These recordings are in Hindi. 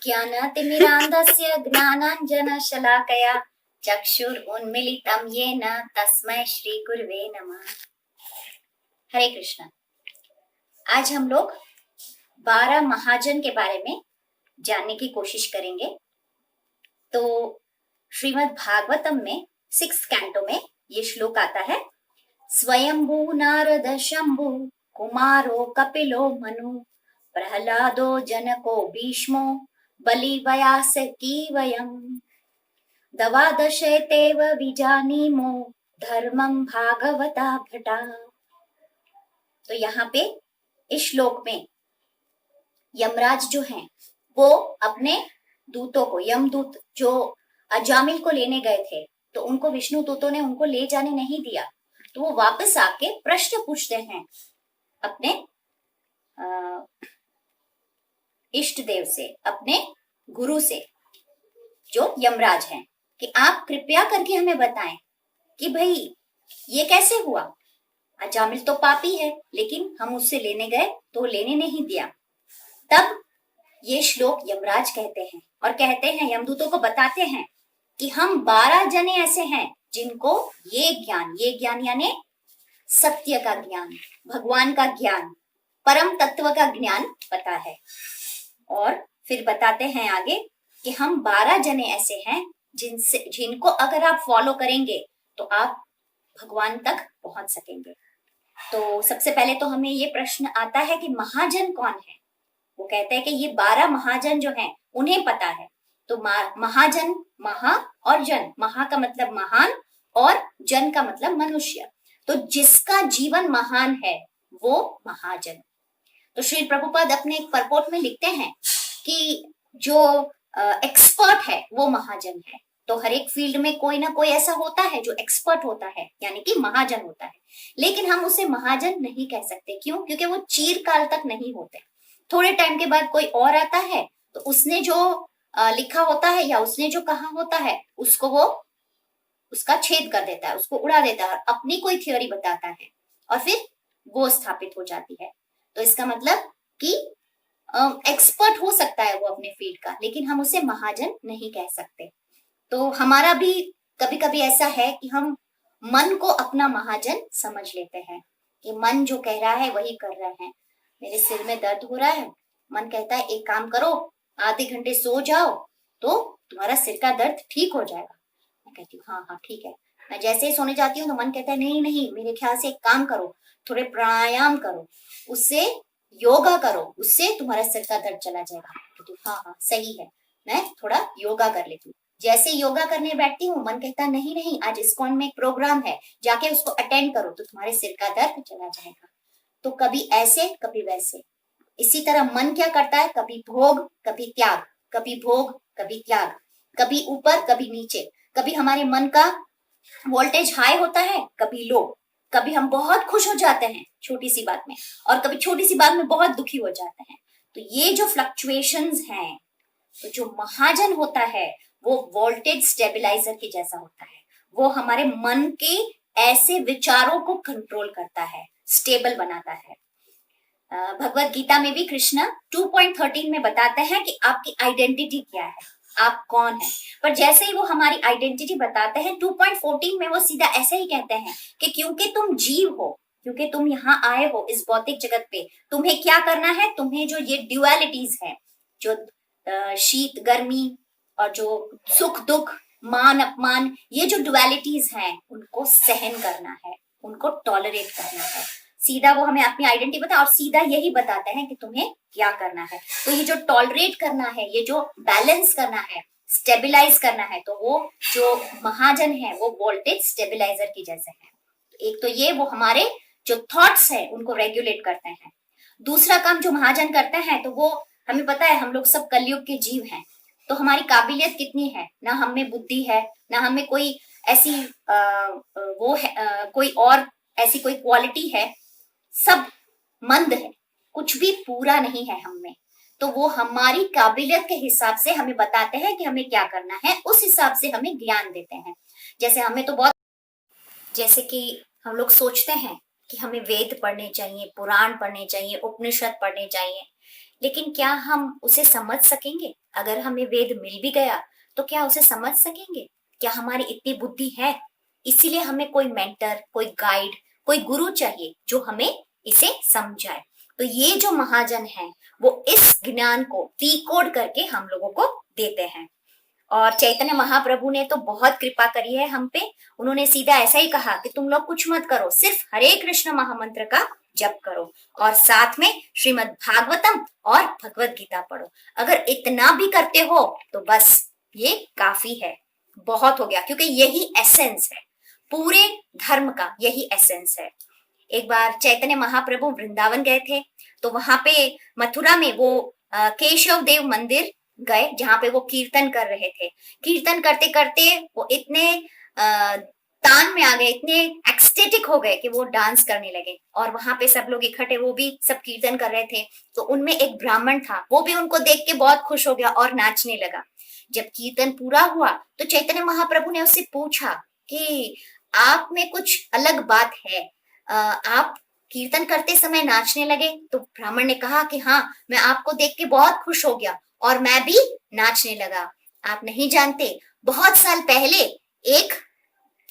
अज्ञानतिमिरान्धस्य ज्ञानाञ्जनशलाकया चक्षुरुन्मीलितं येन तस्मै श्री गुरुवे नमः। हरे कृष्णा। आज हम लोग 12 महाजन के बारे में जानने की कोशिश करेंगे। तो श्रीमद् भागवतम में 6th कैंटो में ये श्लोक आता है, स्वयंभू नारद शंभु कुमारो कपिलो मनु प्रहलादो जनको भीष्मो बलिवयासकी वयम दवादशेतेव विजानीमो धर्मं भागवता भटा। तो यहाँ पे इस श्लोक में यमराज जो हैं वो अपने दूतों को, यमदूत जो अजामिल को लेने गए थे, तो उनको विष्णु दूतों ने उनको ले जाने नहीं दिया। तो वो वापस आके प्रश्न पूछते हैं अपने इष्ट देव से, अपने गुरु से जो यमराज हैं, कि आप कृपया करके हमें बताएं कि भाई ये कैसे हुआ। अजामिल तो पापी है, लेकिन हम उससे लेने गए तो लेने नहीं दिया। तब ये श्लोक यमराज कहते हैं और कहते हैं, यमदूतों को बताते हैं कि हम 12 जने ऐसे हैं जिनको ये ज्ञान यानी सत्य का ज्ञान, भगवान का ज्ञान, परम तत्व का ज्ञान पता है। और फिर बताते हैं आगे कि हम 12 जने ऐसे हैं जिनको अगर आप फॉलो करेंगे तो आप भगवान तक पहुंच सकेंगे। तो सबसे पहले तो हमें ये प्रश्न आता है कि महाजन कौन है। वो कहते हैं कि ये 12 महाजन जो हैं उन्हें पता है। तो महाजन, महा और जन, महा का मतलब महान और जन का मतलब मनुष्य। तो जिसका जीवन महान है वो महाजन। तो श्री प्रभुपाद अपने एक परपोट में लिखते हैं कि जो एक्सपर्ट है वो महाजन है। तो हर एक फील्ड में कोई ना कोई ऐसा होता है जो एक्सपर्ट होता है, यानी कि महाजन होता है। लेकिन हम उसे महाजन नहीं कह सकते। क्यों? क्योंकि वो चिरकाल तक नहीं होते। थोड़े टाइम के बाद कोई और आता है, तो उसने जो लिखा होता है या उसने जो कहा होता है उसको वो उसका छेद कर देता है, उसको उड़ा देता है, अपनी कोई थ्योरी बताता है और फिर वो स्थापित हो जाती है। तो इसका मतलब कि एक्सपर्ट हो सकता है वो अपने फील्ड का, लेकिन हम उसे महाजन नहीं कह सकते। तो हमारा भी कभी कभी ऐसा है कि हम मन को अपना महाजन समझ लेते हैं कि मन जो कह रहा है वही कर रहे हैं। मेरे सिर में दर्द हो रहा है, मन कहता है एक काम करो, आधे घंटे सो जाओ तो तुम्हारा सिर का दर्द ठीक हो जाएगा। मैं कहती हूँ हाँ हाँ ठीक है। मैं जैसे ही सोने जाती हूँ तो मन कहता है नहीं नहीं, मेरे ख्याल से एक काम करो, थोड़े प्राणायाम करो, उससे योगा करो, उससे तुम्हारा सिर का दर्द चला जाएगा। कहती हूँ हाँ हाँ सही है, मैं थोड़ा योगा कर लेती हूँ। जैसे योगा करने बैठती हूँ मन कहता नहीं नहीं, आज इस्कॉन में एक प्रोग्राम है, जाके उसको अटेंड करो तो तुम्हारे सिर का दर्द चला जाएगा। तो कभी ऐसे कभी वैसे। इसी तरह मन क्या करता है, कभी भोग कभी त्याग, कभी भोग कभी त्याग, कभी ऊपर कभी नीचे। कभी हमारे मन का वोल्टेज हाई होता है, कभी लो। कभी हम बहुत खुश हो जाते हैं छोटी सी बात में, और कभी छोटी सी बात में बहुत दुखी हो जाते हैं। तो ये जो फ्लक्चुएशंस हैं, तो जो महाजन होता है वो वोल्टेज स्टेबलाइजर के जैसा होता है। वो हमारे मन के ऐसे विचारों को कंट्रोल करता है, स्टेबल बनाता है। भगवत गीता में भी कृष्ण 2.13 में बताते हैं कि आपकी आइडेंटिटी क्या है, आप कौन है। पर जैसे ही वो हमारी आइडेंटिटी बताते हैं 2.14 में वो सीधा ऐसे ही कहते हैं कि क्योंकि तुम जीव हो, क्योंकि तुम यहाँ आए हो इस भौतिक जगत पे, तुम्हें क्या करना है, तुम्हें जो ये ड्युअलिटीज है, जो शीत गर्मी और जो सुख दुख, मान अपमान, ये जो ड्युअलिटीज हैं उनको सहन करना है, उनको टॉलरेट करना है। सीधा वो हमें अपनी आइडेंटिटी बता और सीधा यही बताते हैं कि तुम्हें क्या करना है। तो ये जो टॉलरेट करना है, ये जो बैलेंस करना है, स्टेबिलाईज करना है, तो वो जो महाजन है वो वोल्टेज स्टेबिलाईजर की जैसे है। एक तो ये वो हमारे जो थॉट्स है उनको रेगुलेट करते हैं। दूसरा काम जो महाजन करते हैं, तो वो हमें पता है हम लोग सब कलयुग के जीव हैं, तो हमारी काबिलियत कितनी है, ना हम में बुद्धि है, ना हमें कोई ऐसी वो है, कोई और ऐसी कोई क्वालिटी है, सब मंद है, कुछ भी पूरा नहीं है हम में। तो वो हमारी काबिलियत के हिसाब से हमें बताते हैं कि हमें क्या करना है, उस हिसाब से हमें ज्ञान देते हैं। जैसे हमें तो बहुत, जैसे कि हम लोग सोचते हैं कि हमें वेद पढ़ने चाहिए, पुराण पढ़ने चाहिए, उपनिषद पढ़ने चाहिए, लेकिन क्या हम उसे समझ सकेंगे? अगर हमें वेद मिल भी गया तो क्या उसे समझ सकेंगे? क्या हमारी इतनी बुद्धि है? इसीलिए हमें कोई मेंटर, कोई गाइड, कोई गुरु चाहिए जो हमें इसे समझाए। तो ये जो महाजन है वो इस ज्ञान को डिकोड करके हम लोगों को देते हैं। और चैतन्य महाप्रभु ने तो बहुत कृपा करी है हम पे। उन्होंने सीधा ऐसा ही कहा कि तुम लोग कुछ मत करो, सिर्फ हरे कृष्ण महामंत्र का जप करो और साथ में श्रीमद् भागवतम और भगवत गीता पढ़ो। अगर इतना भी करते हो तो बस ये काफी है, बहुत हो गया, क्योंकि यही एसेंस है पूरे धर्म का, यही एसेंस है। एक बार चैतन्य महाप्रभु वृंदावन गए थे, तो वहां पे मथुरा में वो केशव देव मंदिर गए जहां पे वो कीर्तन कर रहे थे। कीर्तन करते करते वो इतने तान में आ गए, इतने एक्सटेटिक हो गए कि वो डांस करने लगे। और वहां पे सब लोग इकट्ठे, वो भी सब कीर्तन कर रहे थे। तो उनमें एक ब्राह्मण था, वो भी उनको देख के बहुत खुश हो गया और नाचने लगा। जब कीर्तन पूरा हुआ तो चैतन्य महाप्रभु ने उससे पूछा कि आप में कुछ अलग बात है, आप कीर्तन करते समय नाचने लगे? तो ब्राह्मण ने कहा कि हाँ, मैं आपको देख के बहुत खुश हो गया और मैं भी नाचने लगा। आप नहीं जानते, बहुत साल पहले एक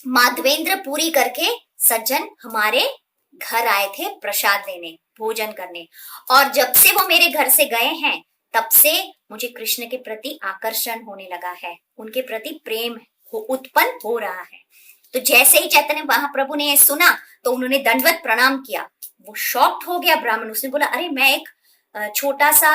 माधवेंद्र पुरी करके सज्जन हमारे घर आए थे प्रसाद लेने, भोजन करने, और जब से वो मेरे घर से गए हैं तब से मुझे कृष्ण के प्रति आकर्षण होने लगा है, उनके प्रति प्रेम उत्पन्न हो रहा है। तो जैसे ही चैतन्य महाप्रभु ने ये सुना तो उन्होंने दंडवत प्रणाम किया। वो शॉक्ड हो गया ब्राह्मण, उसने बोला, अरे मैं एक छोटा सा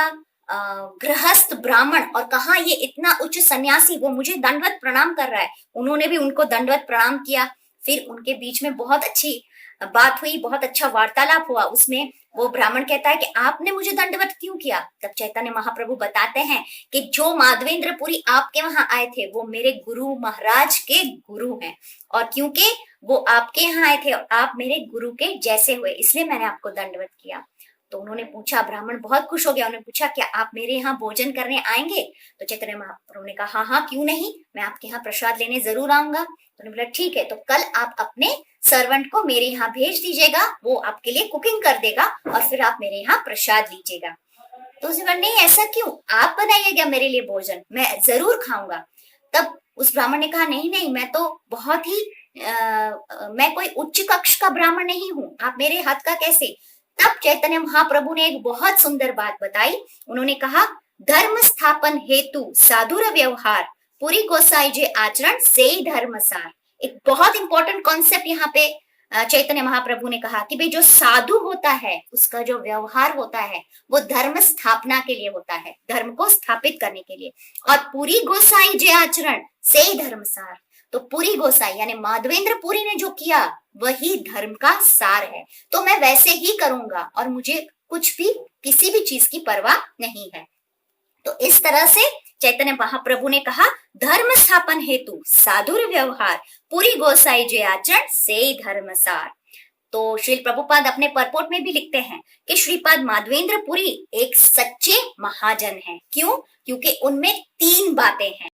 गृहस्थ ब्राह्मण, और कहा ये इतना उच्च सन्यासी, वो मुझे दंडवत प्रणाम कर रहा है। उन्होंने भी उनको दंडवत प्रणाम किया। फिर उनके बीच में बहुत अच्छी बात हुई, बहुत अच्छा वार्तालाप हुआ। उसमें वो ब्राह्मण कहता है कि आपने मुझे दंडवत क्यों किया? तब चैतन्य महाप्रभु बताते हैं कि जो माधवेंद्र पुरी आपके वहां आए थे वो मेरे गुरु महाराज के गुरु हैं, और क्योंकि वो आपके यहाँ आए थे और आप मेरे गुरु के जैसे हुए, इसलिए मैंने आपको दंडवत किया। तो उन्होंने पूछा, ब्राह्मण बहुत खुश हो गया, उन्होंने पूछा, क्या आप मेरे यहाँ भोजन करने आएंगे? तो चैतन्य महाप्रभु ने कहा, हाँ हाँ, क्यों नहीं, मैं आपके यहाँ प्रसाद लेने जरूर आऊंगा। तो उन्होंने बोला, ठीक है, तो कल आप अपने सर्वेंट को मेरे यहाँ भेज दीजिएगा, वो आपके लिए कुकिंग कर देगा और फिर आप मेरे यहाँ प्रसाद लीजिएगा। तो उसने बोला, नहीं ऐसा क्यों, आप बनाइएगा मेरे लिए भोजन, मैं जरूर खाऊंगा। तब उस ब्राह्मण ने कहा, नहीं नहीं, मैं तो बहुत ही मैं कोई उच्च कक्ष का ब्राह्मण नहीं हूँ, आप मेरे हाथ का कैसे? तब चैतन्य महाप्रभु ने एक बहुत सुंदर बात बताई। उन्होंने कहा, धर्म स्थापन हेतु साधुर व्यवहार, पूरी गोसाई जे आचरण से धर्म सार। एक बहुत इंपॉर्टेंट कॉन्सेप्ट यहाँ पे चैतन्य महाप्रभु ने कहा कि भाई जो साधु होता है उसका जो व्यवहार होता है वो धर्म स्थापना के लिए होता है, धर्म को स्थापित करने के लिए। और पूरी गोसाई जे आचरण से धर्म सार, तो पूरी गोसाई यानी माधवेंद्र पुरी ने जो किया वही धर्म का सार है। तो मैं वैसे ही करूंगा और मुझे कुछ भी, किसी भी चीज की परवाह नहीं है। तो इस तरह से चैतन्य महाप्रभु ने कहा, धर्म स्थापन हेतु साधुर व्यवहार, पूरी गोसाई जे आचरण से धर्म सार। तो श्रील प्रभुपाद अपने परपोट में भी लिखते हैं कि श्रीपाद माधवेंद्र पुरी एक सच्चे महाजन हैं। क्यों? क्योंकि उनमें 3 बातें हैं।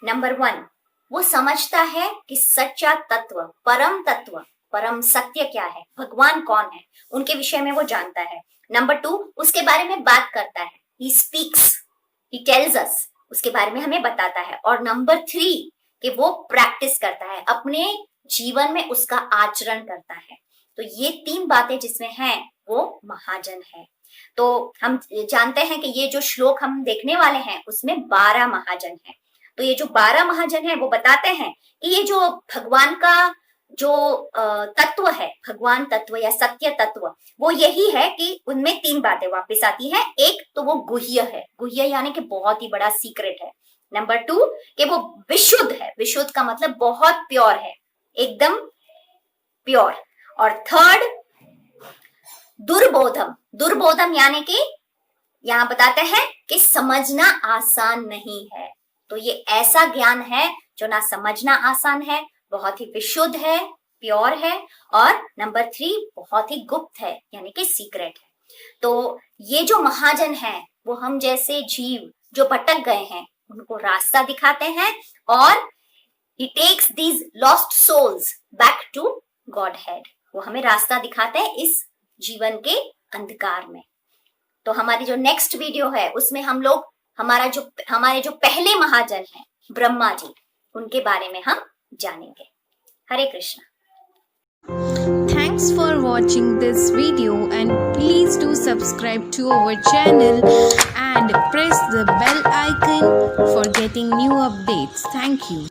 नंबर 1, वो समझता है कि सच्चा तत्व, परम सत्य क्या है, भगवान कौन है, उनके विषय में वो जानता है। नंबर 2, उसके बारे में बात करता है, he speaks, he tells us, उसके बारे में हमें बताता है। और नंबर 3, कि वो प्रैक्टिस करता है, अपने जीवन में उसका आचरण करता है। तो ये 3 बातें जिसमें हैं वो महाजन है। तो हम जानते हैं कि ये जो श्लोक हम देखने वाले हैं उसमें 12 महाजन हैं। तो ये जो 12 महाजन है वो बताते हैं कि ये जो भगवान का जो तत्व है, भगवान तत्व या सत्य तत्व, वो यही है कि उनमें 3 बातें वापस आती है। एक तो वो गुह्य है, गुह्य यानी कि बहुत ही बड़ा सीक्रेट है। नंबर 2, कि वो विशुद्ध है, विशुद्ध का मतलब बहुत प्योर है, एकदम प्योर। और थर्ड, दुर्बोधम, दुर्बोधम यानी कि यहां बताते हैं कि समझना आसान नहीं है। तो ये ऐसा ज्ञान है जो ना समझना आसान है, बहुत ही विशुद्ध है, प्योर है, और नंबर 3 बहुत ही गुप्त है यानी कि सीक्रेट है। तो ये जो महाजन है वो हम जैसे जीव जो भटक गए हैं उनको रास्ता दिखाते हैं, और he takes these lost souls back to Godhead, वो हमें रास्ता दिखाते हैं इस जीवन के अंधकार में। तो हमारी जो नेक्स्ट वीडियो है उसमें हम लोग हमारे जो पहले महाजन हैं ब्रह्मा जी, उनके बारे में हम जानेंगे। हरे Krishna. Thanks for watching this video and please do subscribe to our channel and press the bell icon for getting new updates. Thank you.